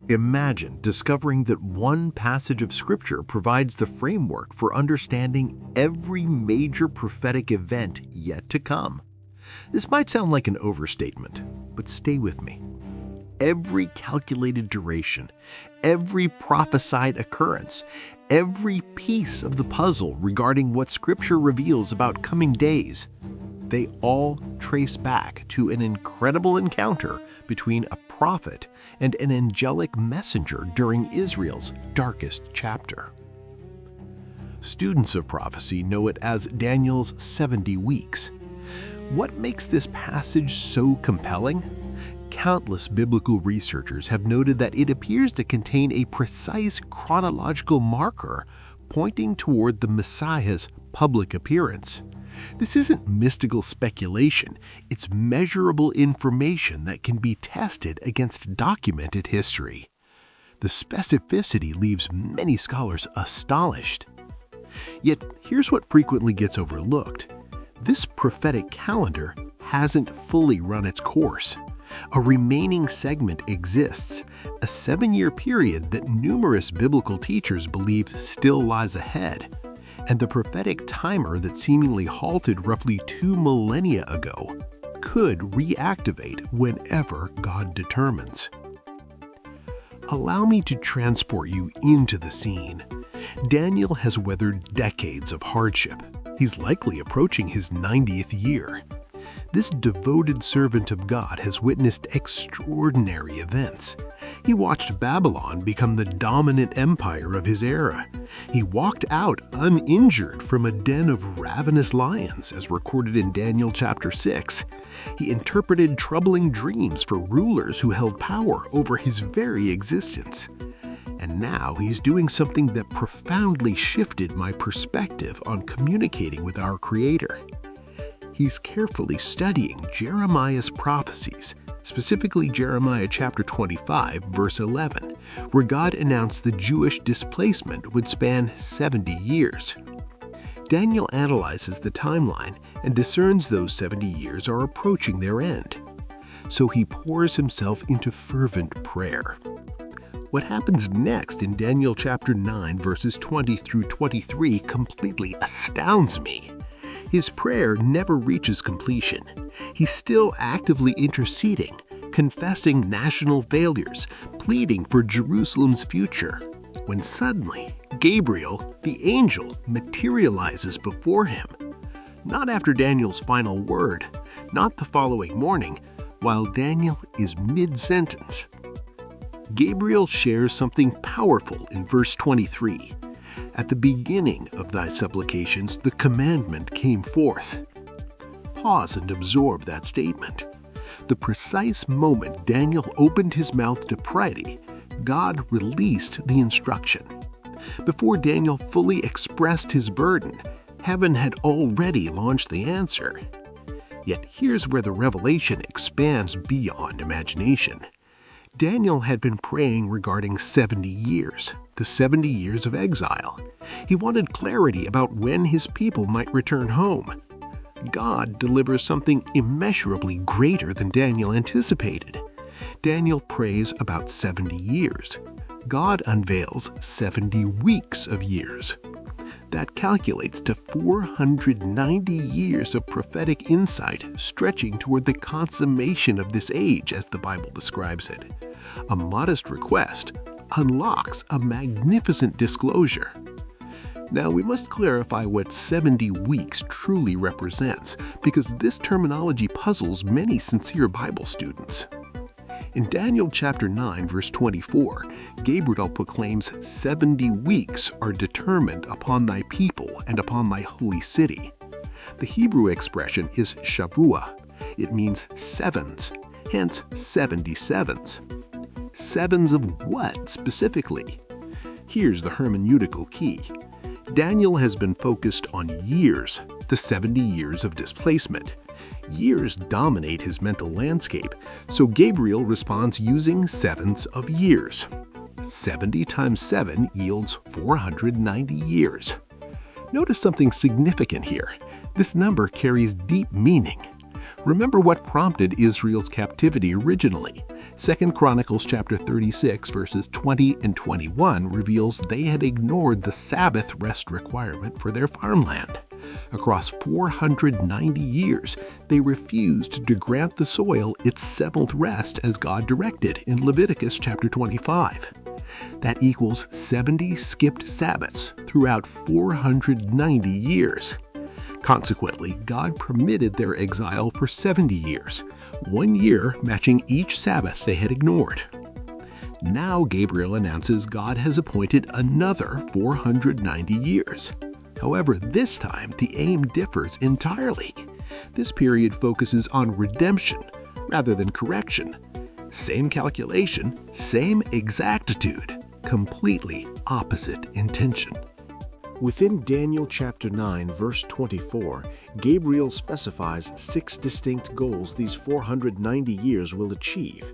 Imagine discovering that one passage of Scripture provides the framework for understanding every major prophetic event yet to come. This might sound like an overstatement, but stay with me. Every calculated duration, every prophesied occurrence, every piece of the puzzle regarding what Scripture reveals about coming days, they all trace back to an incredible encounter between a prophet and an angelic messenger during Israel's darkest chapter. Students of prophecy know it as Daniel's 70 weeks. What makes this passage so compelling? Countless biblical researchers have noted that it appears to contain a precise chronological marker pointing toward the Messiah's public appearance. This isn't mystical speculation, it's measurable information that can be tested against documented history. The specificity leaves many scholars astonished. Yet, here's what frequently gets overlooked. This prophetic calendar hasn't fully run its course. A remaining segment exists, a 7-year period that numerous biblical teachers believe still lies ahead, and the prophetic timer that seemingly halted roughly 2 millennia ago could reactivate whenever God determines. Allow me to transport you into the scene. Daniel has weathered decades of hardship. He's likely approaching his 90th year. This devoted servant of God has witnessed extraordinary events. He watched Babylon become the dominant empire of his era. He walked out uninjured from a den of ravenous lions, as recorded in Daniel chapter 6. He interpreted troubling dreams for rulers who held power over his very existence. And now he's doing something that profoundly shifted my perspective on communicating with our Creator. He's carefully studying Jeremiah's prophecies, specifically Jeremiah chapter 25, verse 11, where God announced the Jewish displacement would span 70 years. Daniel analyzes the timeline and discerns those 70 years are approaching their end. So he pours himself into fervent prayer. What happens next in Daniel chapter 9, verses 20 through 23 completely astounds me. His prayer never reaches completion. He's still actively interceding, confessing national failures, pleading for Jerusalem's future, when suddenly Gabriel, the angel, materializes before him. Not after Daniel's final word, not the following morning, while Daniel is mid-sentence. Gabriel shares something powerful in verse 23. At the beginning of thy supplications, the commandment came forth. Pause and absorb that statement. The precise moment Daniel opened his mouth to pray, God released the instruction. Before Daniel fully expressed his burden, heaven had already launched the answer. Yet here's where the revelation expands beyond imagination. Daniel had been praying regarding 70 years, the 70 years of exile. He wanted clarity about when his people might return home. God delivers something immeasurably greater than Daniel anticipated. Daniel prays about 70 years. God unveils 70 weeks of years. That calculates to 490 years of prophetic insight stretching toward the consummation of this age, as the Bible describes it. A modest request unlocks a magnificent disclosure. Now, we must clarify what 70 weeks truly represents, because this terminology puzzles many sincere Bible students. In Daniel chapter 9, verse 24, Gabriel proclaims 70 weeks are determined upon thy people and upon thy holy city. The Hebrew expression is Shavua. It means sevens, hence 77s. Sevens of what specifically? Here's the hermeneutical key. Daniel has been focused on years, the 70 years of displacement. Years dominate his mental landscape, so Gabriel responds using sevens of years. 70 times 7 yields 490 years. Notice something significant here. This number carries deep meaning. Remember what prompted Israel's captivity originally. 2 Chronicles chapter 36, verses 20 and 21 reveals they had ignored the Sabbath rest requirement for their farmland. Across 490 years, they refused to grant the soil its seventh rest as God directed in Leviticus chapter 25. That equals 70 skipped Sabbaths throughout 490 years. Consequently, God permitted their exile for 70 years, 1 year matching each Sabbath they had ignored. Now Gabriel announces God has appointed another 490 years. However, this time the aim differs entirely. This period focuses on redemption rather than correction. Same calculation, same exactitude, completely opposite intention. Within Daniel chapter 9, verse 24, Gabriel specifies 6 distinct goals these 490 years will achieve.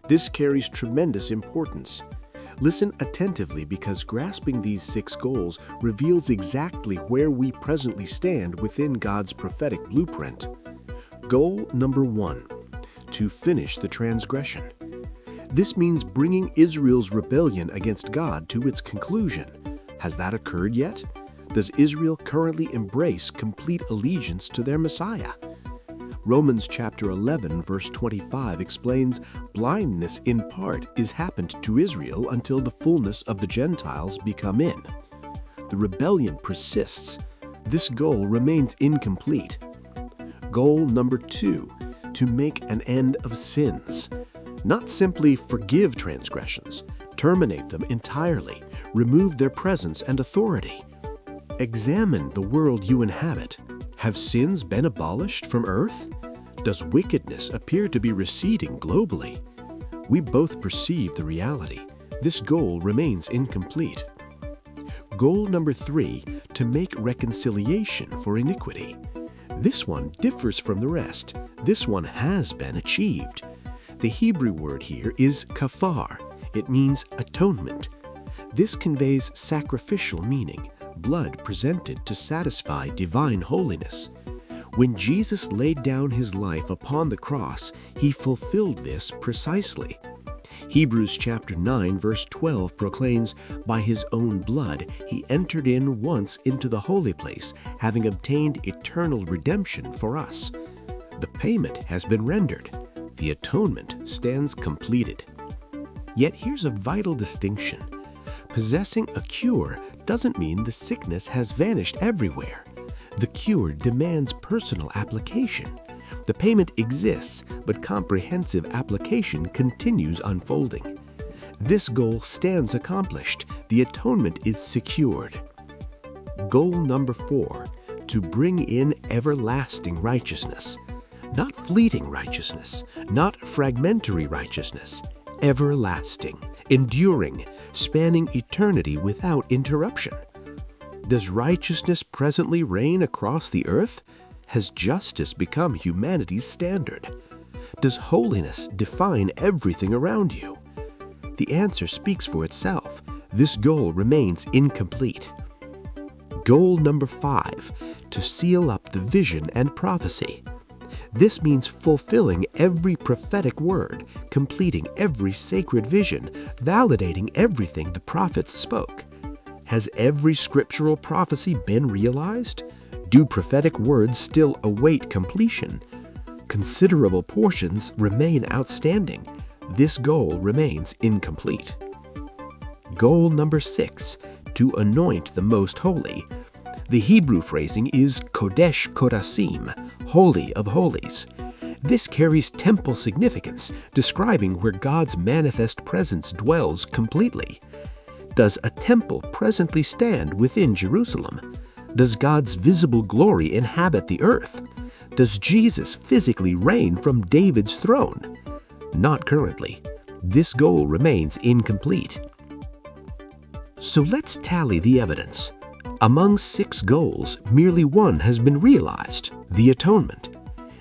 This carries tremendous importance. Listen attentively, because grasping these 6 goals reveals exactly where we presently stand within God's prophetic blueprint. Goal number 1: to finish the transgression. This means bringing Israel's rebellion against God to its conclusion. Has that occurred yet? Does Israel currently embrace complete allegiance to their Messiah? Romans chapter 11, verse 25 explains, blindness in part is happened to Israel until the fullness of the Gentiles be come in. The rebellion persists. This goal remains incomplete. Goal number 2: to make an end of sins. Not simply forgive transgressions, terminate them entirely, remove their presence and authority. Examine the world you inhabit. Have sins been abolished from earth? Does wickedness appear to be receding globally? We both perceive the reality. This goal remains incomplete. Goal number 3: to make reconciliation for iniquity. This one differs from the rest. This one has been achieved. The Hebrew word here is kafar. It means atonement. This conveys sacrificial meaning, blood presented to satisfy divine holiness. When Jesus laid down his life upon the cross, he fulfilled this precisely. Hebrews chapter 9, verse 12 proclaims, by his own blood he entered in once into the holy place, having obtained eternal redemption for us. The payment has been rendered. The atonement stands completed. Yet here's a vital distinction. Possessing a cure doesn't mean the sickness has vanished everywhere. The cure demands personal application. The payment exists, but comprehensive application continues unfolding. This goal stands accomplished. The atonement is secured. Goal number 4: to bring in everlasting righteousness. Not fleeting righteousness, not fragmentary righteousness, everlasting, enduring, spanning eternity without interruption. Does righteousness presently reign across the earth? Has justice become humanity's standard? Does holiness define everything around you? The answer speaks for itself. This goal remains incomplete. Goal number 5: to seal up the vision and prophecy. This means fulfilling every prophetic word, completing every sacred vision, validating everything the prophets spoke. Has every scriptural prophecy been realized? Do prophetic words still await completion? Considerable portions remain outstanding. This goal remains incomplete. Goal number 6: to anoint the most holy. The Hebrew phrasing is Kodesh Kodashim, Holy of Holies. This carries temple significance, describing where God's manifest presence dwells completely. Does a temple presently stand within Jerusalem? Does God's visible glory inhabit the earth? Does Jesus physically reign from David's throne? Not currently. This goal remains incomplete. So let's tally the evidence. Among 6 goals, merely one has been realized: the atonement.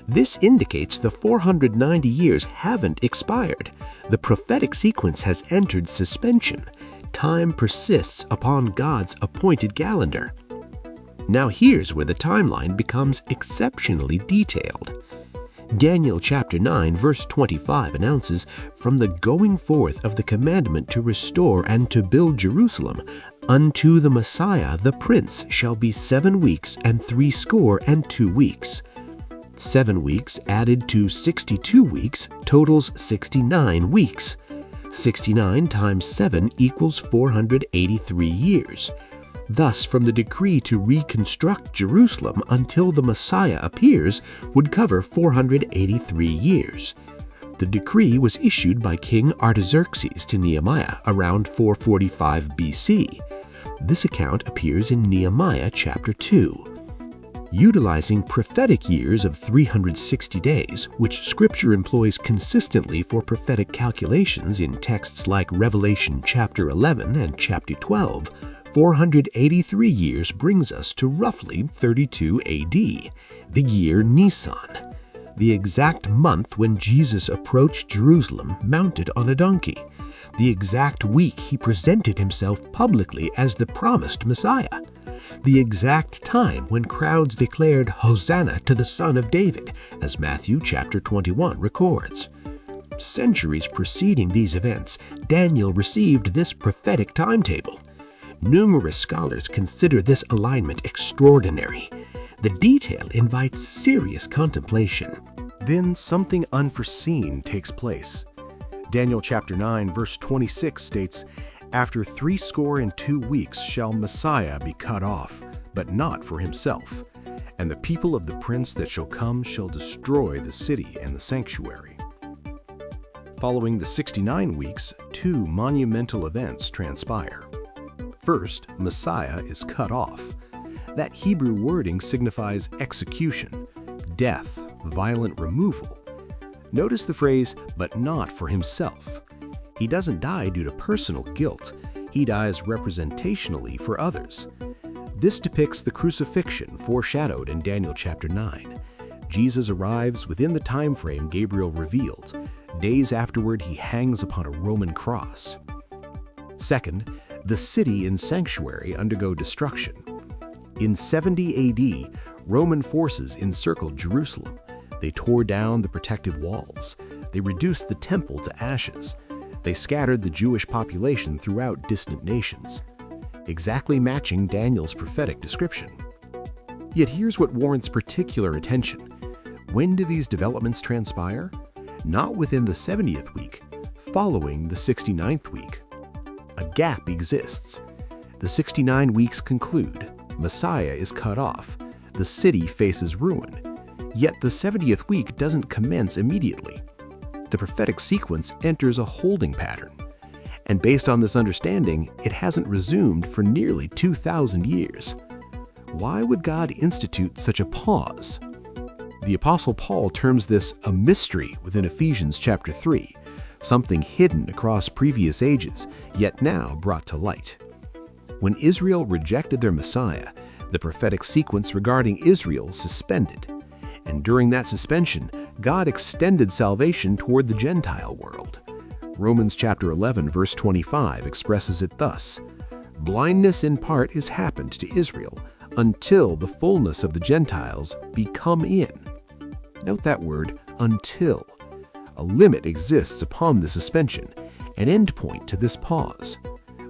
This indicates the 490 years haven't expired. The prophetic sequence has entered suspension. Time persists upon God's appointed calendar. Now here's where the timeline becomes exceptionally detailed. Daniel chapter 9 verse 25 announces, "From the going forth of the commandment to restore and to build Jerusalem, unto the Messiah the Prince shall be 7 weeks and 62 weeks." 7 weeks added to 62 weeks totals 69 weeks. 69 times 7 equals 483 years. Thus, from the decree to reconstruct Jerusalem until the Messiah appears would cover 483 years. The decree was issued by King Artaxerxes to Nehemiah around 445 BC. This account appears in Nehemiah chapter 2. Utilizing prophetic years of 360 days, which Scripture employs consistently for prophetic calculations in texts like Revelation chapter 11 and chapter 12, 483 years brings us to roughly 32 AD, the year Nisan, the exact month when Jesus approached Jerusalem mounted on a donkey, the exact week he presented himself publicly as the promised Messiah, the exact time when crowds declared Hosanna to the Son of David, as Matthew chapter 21 records. Centuries preceding these events, Daniel received this prophetic timetable. Numerous scholars consider this alignment extraordinary. The detail invites serious contemplation. Then something unforeseen takes place. Daniel chapter 9 verse 26 states, "After 62 weeks shall Messiah be cut off, but not for himself. And the people of the prince that shall come shall destroy the city and the sanctuary." Following the 69 weeks, 2 monumental events transpire. First, Messiah is cut off. That Hebrew wording signifies execution, death, violent removal. Notice the phrase, "but not for himself." He doesn't die due to personal guilt. He dies representationally for others. This depicts the crucifixion foreshadowed in Daniel chapter 9. Jesus arrives within the time frame Gabriel revealed. Days afterward, he hangs upon a Roman cross. Second, the city and sanctuary undergo destruction. In 70 AD, Roman forces encircled Jerusalem. They tore down the protective walls. They reduced the temple to ashes. They scattered the Jewish population throughout distant nations, exactly matching Daniel's prophetic description. Yet here's what warrants particular attention. When do these developments transpire? Not within the 70th week, following the 69th week. A gap exists. The 69 weeks conclude. Messiah is cut off. The city faces ruin. Yet the 70th week doesn't commence immediately. The prophetic sequence enters a holding pattern. And based on this understanding, it hasn't resumed for nearly 2,000 years. Why would God institute such a pause? The Apostle Paul terms this a mystery within Ephesians chapter 3, something hidden across previous ages, yet now brought to light. When Israel rejected their Messiah, the prophetic sequence regarding Israel suspended. And during that suspension, God extended salvation toward the Gentile world. Romans chapter 11 verse 25 expresses it thus, "Blindness in part is happened to Israel until the fullness of the Gentiles be come in." Note that word, until. A limit exists upon the suspension, an endpoint to this pause.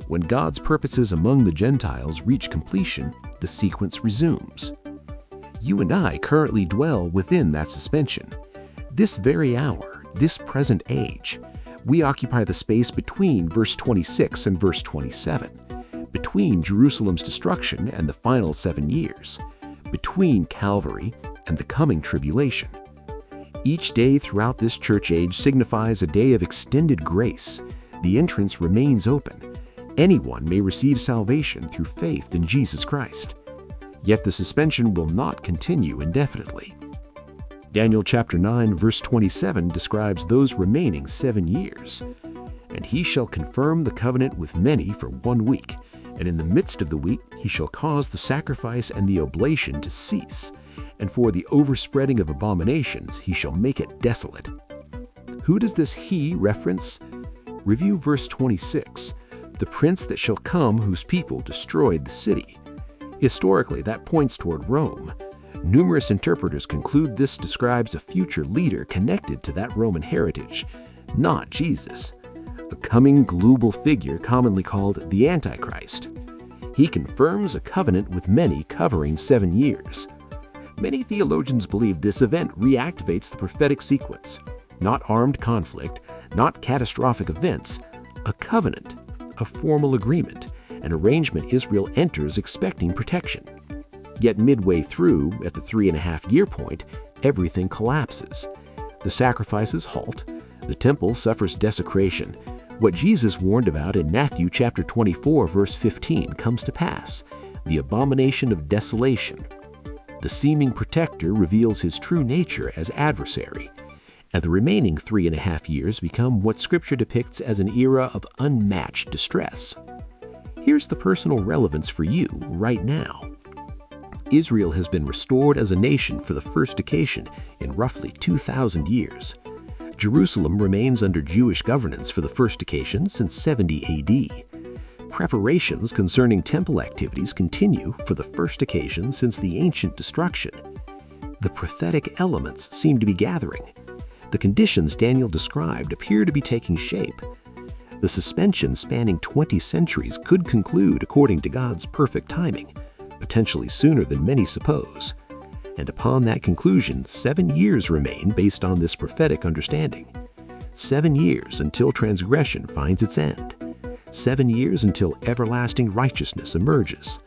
When God's purposes among the Gentiles reach completion, the sequence resumes. You and I currently dwell within that suspension. This very hour, this present age, we occupy the space between verse 26 and verse 27, between Jerusalem's destruction and the final 7 years, between Calvary and the coming tribulation. Each day throughout this church age signifies a day of extended grace. The entrance remains open. Anyone may receive salvation through faith in Jesus Christ. Yet the suspension will not continue indefinitely. Daniel chapter 9 verse 27 describes those remaining 7 years. "And he shall confirm the covenant with many for 1 week, and in the midst of the week he shall cause the sacrifice and the oblation to cease, and for the overspreading of abominations he shall make it desolate." Who does this "he" reference? Review verse 26, "The prince that shall come whose people destroyed the city." Historically, that points toward Rome. Numerous interpreters conclude this describes a future leader connected to that Roman heritage, not Jesus, a coming global figure commonly called the Antichrist. He confirms a covenant with many covering 7 years. Many theologians believe this event reactivates the prophetic sequence, not armed conflict, not catastrophic events, a covenant, a formal agreement, an arrangement Israel enters expecting protection. Yet midway through, at the 3.5-year point, everything collapses. The sacrifices halt, the temple suffers desecration. What Jesus warned about in Matthew chapter 24, verse 15 comes to pass, the abomination of desolation. The seeming protector reveals his true nature as adversary, and the remaining 3.5 years become what Scripture depicts as an era of unmatched distress. Here's the personal relevance for you right now. Israel has been restored as a nation for the first occasion in roughly 2,000 years. Jerusalem remains under Jewish governance for the first occasion since 70 AD. Preparations concerning temple activities continue for the first occasion since the ancient destruction. The prophetic elements seem to be gathering. The conditions Daniel described appear to be taking shape. The suspension spanning 20 centuries could conclude according to God's perfect timing, potentially sooner than many suppose. And upon that conclusion, 7 years remain based on this prophetic understanding. 7 years until transgression finds its end. 7 years until everlasting righteousness emerges.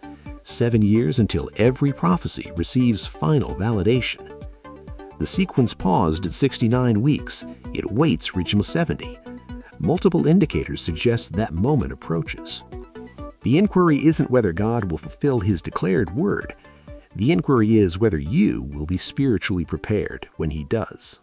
7 years until every prophecy receives final validation. The sequence paused at 69 weeks. It waits reaching 70. Multiple indicators suggest that moment approaches. The inquiry isn't whether God will fulfill His declared word. The inquiry is whether you will be spiritually prepared when He does.